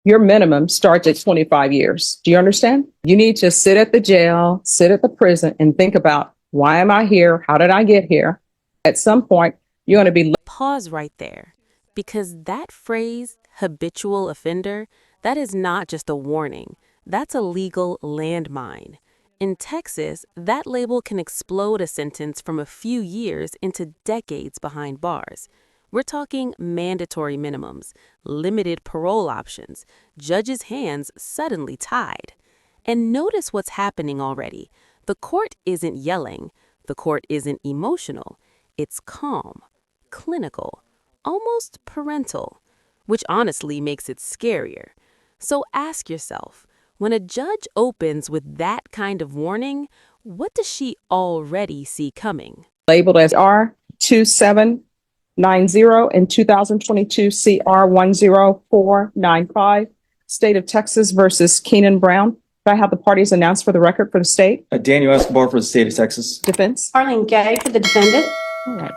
your minimum starts at 25 years. Do you understand? You need to sit at the jail, sit at the prison, and think about, why am I here? How did I get here? At some point, you're going to be... Pause right there, because that phrase, habitual offender, that is not just a warning. That's a legal landmine. In Texas, that label can explode a sentence from a few years into decades behind bars. We're talking mandatory minimums, limited parole options, judges' hands suddenly tied. And notice what's happening already. The court isn't yelling. The court isn't emotional. It's calm, clinical, almost parental, which honestly makes it scarier. So ask yourself, when a judge opens with that kind of warning, what does she already see coming? Labeled as R2790 and 2022 CR 10495, State of Texas versus Keenan Brown. Could I have the parties announced for the record for the state? Daniel Escobar for the state of Texas. Defense. Arlene Gay for the defendant. All right.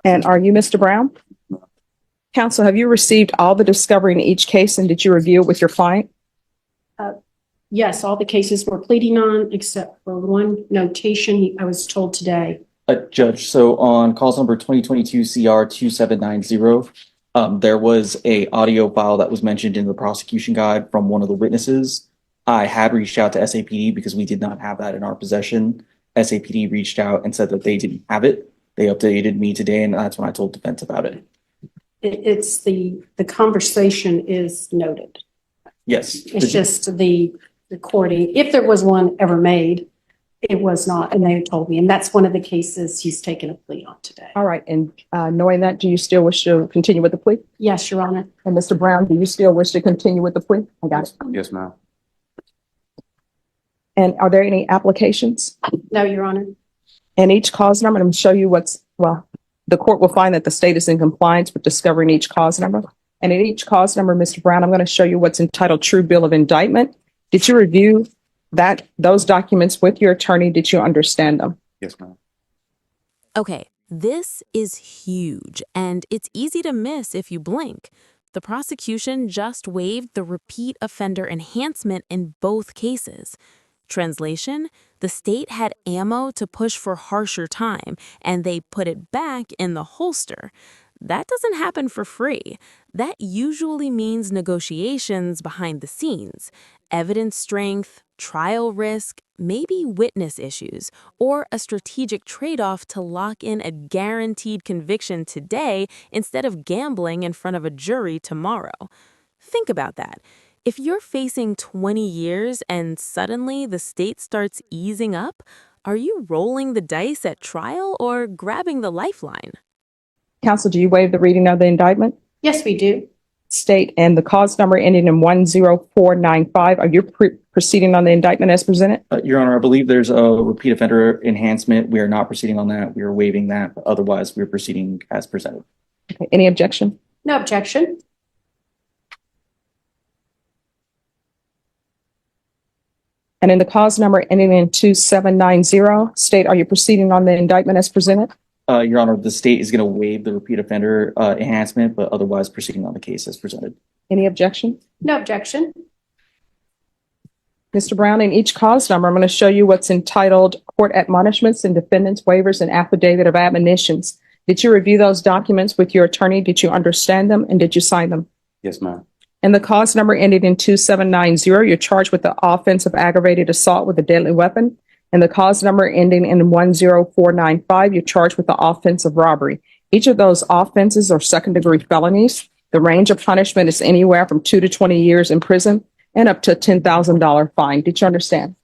And are you Mr. Brown? Counsel, have you received all the discovery in each case, and did you review it with your client? Yes, all the cases we're pleading on, except for one notation I was told today. Judge, so on cause number 2022 CR 2790, there was a audio file that was mentioned in the prosecution guide from one of the witnesses. I had reached out to SAPD because we did not have that in our possession. SAPD reached out and said that they didn't have it. They updated me today, and that's when I told defense about it. It's the conversation is noted. Yes. It's just the recording. If there was one ever made, it was not, and they told me, and that's one of the cases he's taken a plea on today. All right. And knowing that, do you still wish to continue with the plea? Yes, Your Honor. And Mr. Brown, do you still wish to continue with the plea? I got it. Yes, ma'am. And are there any applications? No, Your Honor. And each cause number, I'm going to show you the court will find that the state is in compliance with discovering each cause number. And in each cause number, Mr. Brown, I'm going to show you what's entitled True Bill of Indictment. Did you review those documents with your attorney? Did you understand them? Yes, ma'am. Okay, this is huge, and it's easy to miss if you blink. The prosecution just waived the repeat offender enhancement in both cases. Translation, the state had ammo to push for harsher time, and they put it back in the holster. That doesn't happen for free. That usually means negotiations behind the scenes, evidence strength, trial risk, maybe witness issues, or a strategic trade-off to lock in a guaranteed conviction today instead of gambling in front of a jury tomorrow. Think about that. If you're facing 20 years and suddenly the state starts easing up, are you rolling the dice at trial or grabbing the lifeline? Counsel, do you waive the reading of the indictment? Yes, we do. State and the cause number ending in 10495. Are you proceeding on the indictment as presented? Your Honor, I believe there's a repeat offender enhancement. We are not proceeding on that. We are waiving that. But otherwise, we're proceeding as presented. Okay. Any objection? No objection. And in the cause number ending in 2790, state, are you proceeding on the indictment as presented? Your Honor, the state is going to waive the repeat offender enhancement, but otherwise proceeding on the case as presented. Any objection? No objection. Mr. Brown, in each cause number, I'm going to show you what's entitled Court Admonishments and Defendants Waivers and Affidavit of Admonitions. Did you review those documents with your attorney? Did you understand them, and did you sign them? Yes, ma'am. And the cause number ended in 2790, you're charged with the offense of aggravated assault with a deadly weapon. And the cause number ending in 10495, you're charged with the offense of robbery. Each of those offenses are second-degree felonies. The range of punishment is anywhere from 2 to 20 years in prison and up to a $10,000 fine. Did you understand?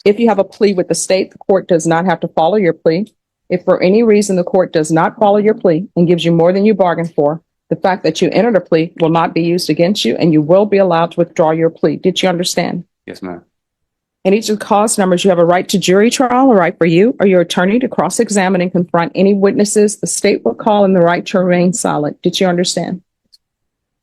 If you have a plea with the state, the court does not have to follow your plea. If for any reason the court does not follow your plea and gives you more than you bargained for, the fact that you entered a plea will not be used against you, and you will be allowed to withdraw your plea. Did you understand? Yes, ma'am. In each of the cause numbers, you have a right to jury trial, a right for you or your attorney to cross-examine and confront any witnesses the state will call, and the right to remain silent. Did you understand?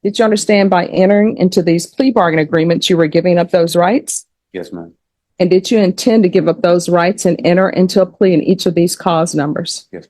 Did you understand by entering into these plea bargain agreements, you were giving up those rights? Yes, ma'am. And did you intend to give up those rights and enter into a plea in each of these cause numbers? Yes.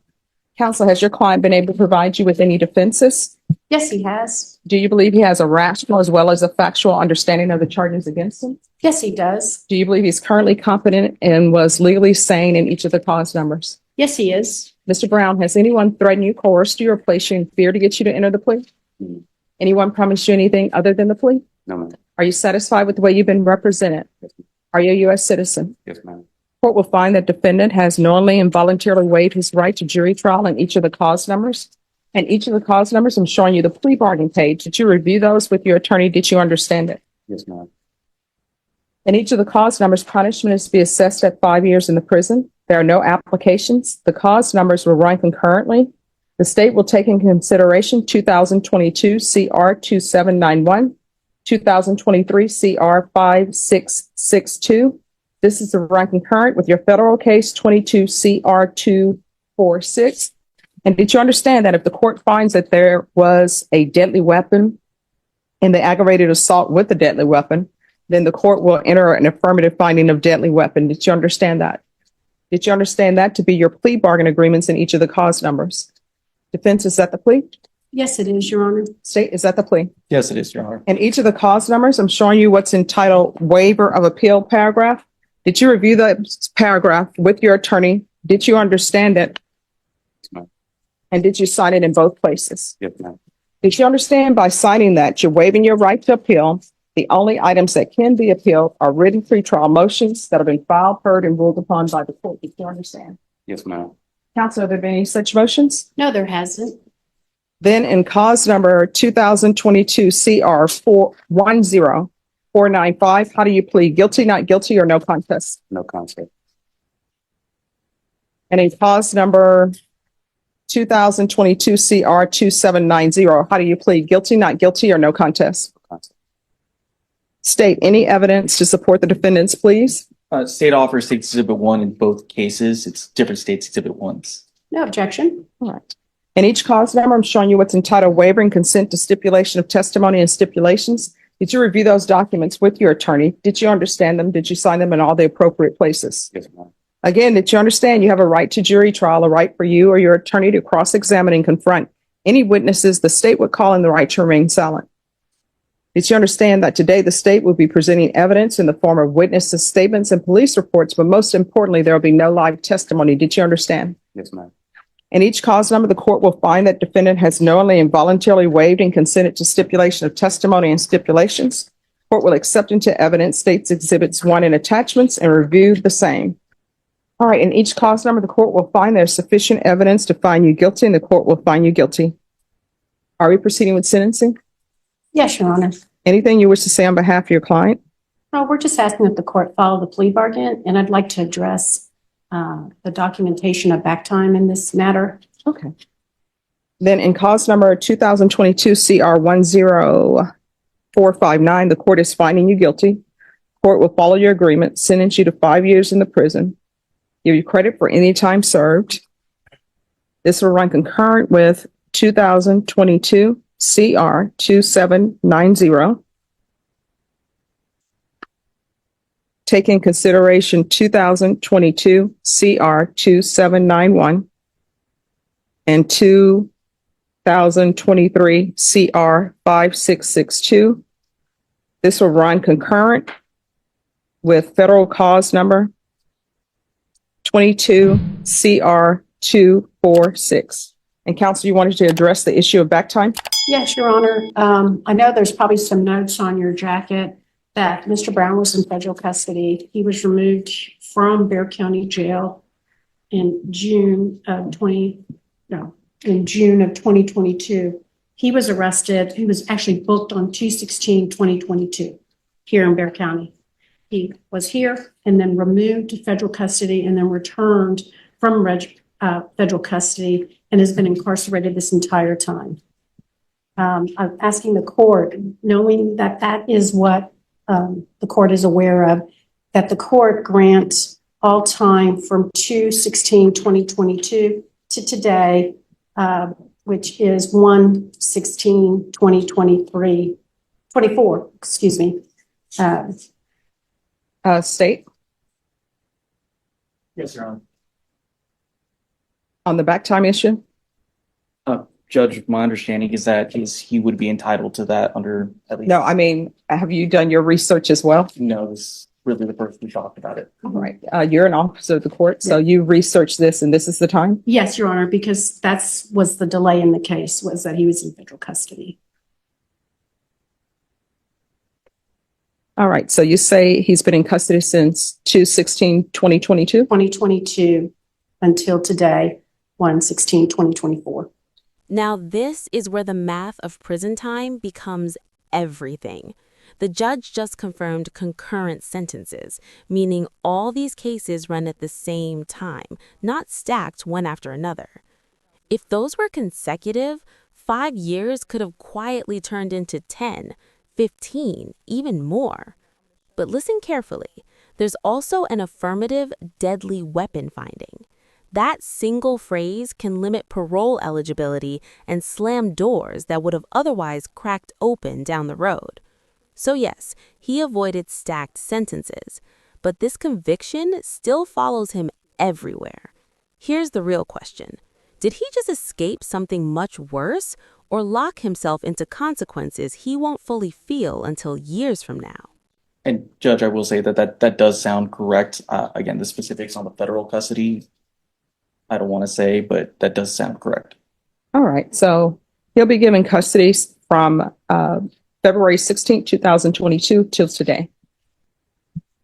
Counsel, has your client been able to provide you with any defenses? Yes, he has. Do you believe he has a rational as well as a factual understanding of the charges against him? Yes, he does. Do you believe he's currently competent and was legally sane in each of the cause numbers? Yes, he is. Mr. Brown, has anyone threatened you, coerced you, or placed you in fear to get you to enter the plea? Mm. Anyone promised you anything other than the plea? No, ma'am. Are you satisfied with the way you've been represented? Yes, ma'am. Are you a U.S. citizen? Yes, ma'am. Court will find that defendant has knowingly and voluntarily waived his right to jury trial in each of the cause numbers. And each of the cause numbers, I'm showing you the plea bargaining page. Did you review those with your attorney? Did you understand it? Yes, ma'am. In each of the cause numbers, punishment is to be assessed at 5 years in the prison. There are no applications. The cause numbers will run concurrently. The state will take into consideration 2022 CR 2791, 2023 CR 5662. This is to run concurrent with your federal case 22 CR 246. And did you understand that if the court finds that there was a deadly weapon in the aggravated assault with a deadly weapon, then the court will enter an affirmative finding of deadly weapon? Did you understand that? Did you understand that to be your plea bargain agreements in each of the cause numbers? Defense, is that the plea? Yes, it is, Your Honor. State, is that the plea? Yes, it is, Your Honor. In each of the cause numbers, I'm showing you what's entitled waiver of appeal paragraph. Did you review that paragraph with your attorney? Did you understand it? Yes, ma'am. And did you sign it in both places? Yes, ma'am. Did you understand by signing that you're waiving your right to appeal? The only items that can be appealed are written pretrial motions that have been filed, heard, and ruled upon by the court. Did you understand? Yes, ma'am. Counsel, have there been any such motions? No, there hasn't. Then in cause number 2022 CR 10495, how do you plead? Guilty, not guilty, or no contest? No concept. And in cause number 2022 CR 2790, how do you plead? Guilty, not guilty, or no contest? No concept. State any evidence to support the defendants, please. State offers State's Exhibit 1 in both cases. It's different States Exhibit 1s. No objection. All right. In each cause number, I'm showing you what's entitled waiver and consent to stipulation of testimony and stipulations. Did you review those documents with your attorney? Did you understand them? Did you sign them in all the appropriate places? Yes, ma'am. Again, did you understand you have a right to jury trial, a right for you or your attorney to cross-examine and confront any witnesses the state would call in the right to remain silent? Did you understand that today the state will be presenting evidence in the form of witnesses' statements and police reports, but most importantly, there will be no live testimony? Did you understand? Yes, ma'am. In each cause number, the court will find that defendant has knowingly and voluntarily waived and consented to stipulation of testimony and stipulations. Court will accept into evidence State's Exhibits 1 and attachments and review the same. All right, in each cause number, the court will find there's sufficient evidence to find you guilty, and the court will find you guilty. Are we proceeding with sentencing? Yes, Your Honor. Anything you wish to say on behalf of your client? No, we're just asking that the court follow the plea bargain, and I'd like to address the documentation of back time in this matter. Okay. Then in cause number 2022 CR 10459, the court is finding you guilty. Court will follow your agreement, sentence you to 5 years in the prison, give you credit for any time served. This will run concurrent with 2022 CR 2790. Take in consideration 2022 CR 2791 and 2023 CR 5662. This will run concurrent with federal cause number 22 CR 246. And counsel, you wanted to address the issue of back time? Yes, Your Honor. I know there's probably some notes on your jacket that Mr. Brown was in federal custody. He was removed from Bexar County Jail in June of 2022. He was arrested. He was actually booked on 2/16/2022 here in Bexar County. He was here and then removed to federal custody and then returned from federal custody and has been incarcerated this entire time. I'm asking the court, knowing that that is what the court is aware of, that the court grant all time from 2/16/2022 to today, which is 1/16/2024, excuse me. State Yes, Your Honor. on the back time issue? Judge, my understanding is that he would be entitled to that under at least. No, I mean, have you done your research as well? No, this is really the first we talked about it. All right. You're an officer of the court, so you researched this and this is the time? Yes, Your Honor, because was the delay in the case, was that he was in federal custody. All right. So you say he's been in custody since 2/16/2022? 2022 until today, 1/16/2024. Now, this is where the math of prison time becomes everything. The judge just confirmed concurrent sentences, meaning all these cases run at the same time, not stacked one after another. If those were consecutive, 5 years could have quietly turned into 10, 15, even more. But listen carefully. There's also an affirmative deadly weapon finding. That single phrase can limit parole eligibility and slam doors that would have otherwise cracked open down the road. So yes, he avoided stacked sentences, but this conviction still follows him everywhere. Here's the real question. Did he just escape something much worse or lock himself into consequences he won't fully feel until years from now? And Judge, I will say that does sound correct. Again, the specifics on the federal custody, I don't want to say, but that does sound correct. All right. So he'll be given custody from February 16th, 2022 till today.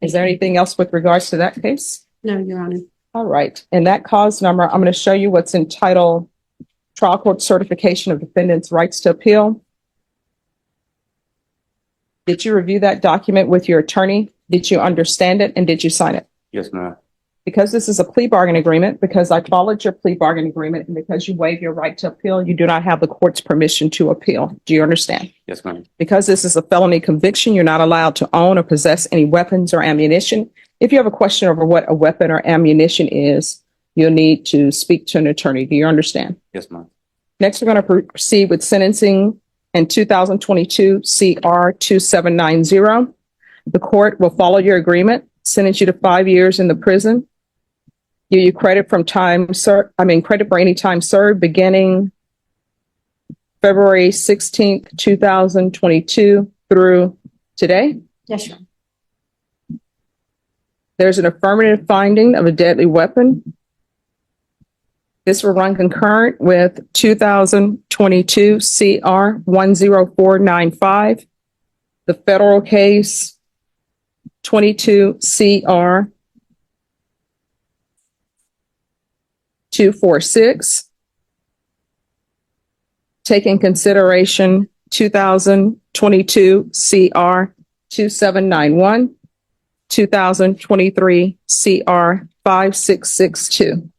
Is there anything else with regards to that case? No, Your Honor. All right. And that cause number, I'm going to show you what's entitled Trial Court Certification of Defendant's Rights to Appeal. Did you review that document with your attorney? Did you understand it and did you sign it? Yes, ma'am. Because this is a plea bargain agreement, because I followed your plea bargain agreement, and because you waive your right to appeal, you do not have the court's permission to appeal. Do you understand? Yes, ma'am. Because this is a felony conviction, you're not allowed to own or possess any weapons or ammunition. If you have a question over what a weapon or ammunition is, you'll need to speak to an attorney. Do you understand? Yes, ma'am. Next, we're going to proceed with sentencing in 2022 CR 2790. The court will follow your agreement, sentence you to 5 years in the prison, give you credit from credit for any time served beginning February 16th, 2022 through today. Yes, Your Honor. There's an affirmative finding of a deadly weapon. This will run concurrent with 2022 CR 10495, the federal case 22 CR 246. Take in consideration 2022 CR 2791, 2023 CR 5662.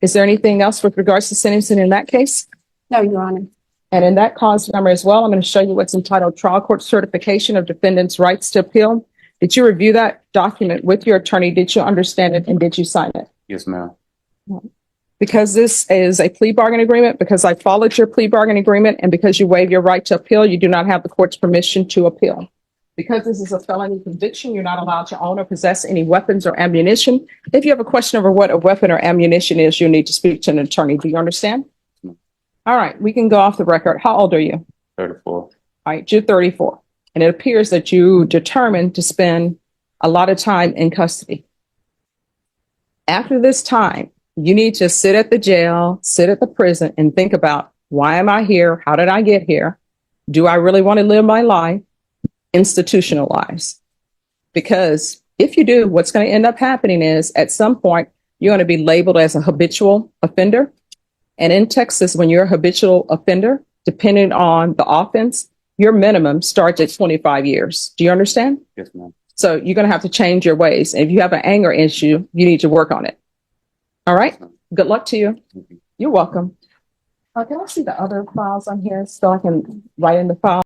Is there anything else with regards to sentencing in that case? No, Your Honor. And in that cause number as well, I'm going to show you what's entitled Trial Court Certification of Defendant's Rights to Appeal. Did you review that document with your attorney? Did you understand it and did you sign it? Yes, ma'am. Because this is a plea bargain agreement, because I followed your plea bargain agreement, and because you waive your right to appeal, you do not have the court's permission to appeal. Because this is a felony conviction, you're not allowed to own or possess any weapons or ammunition. If you have a question over what a weapon or ammunition is, you'll need to speak to an attorney. Do you understand? All right, we can go off the record. How old are you? 34. All right, you're 34. And it appears that you determined to spend a lot of time in custody. After this time, you need to sit at the jail, sit at the prison, and think about, why am I here? How did I get here? Do I really want to live my life? Institutionalized. Because if you do, what's going to end up happening is at some point, you're going to be labeled as a habitual offender. And in Texas, when you're a habitual offender, depending on the offense, your minimum starts at 25 years. Do you understand? Yes, ma'am. So you're going to have to change your ways. And if you have an anger issue, you need to work on it. All right. Good luck to you. Thank you. You're welcome. Can I see the other files on here so I can write in the file?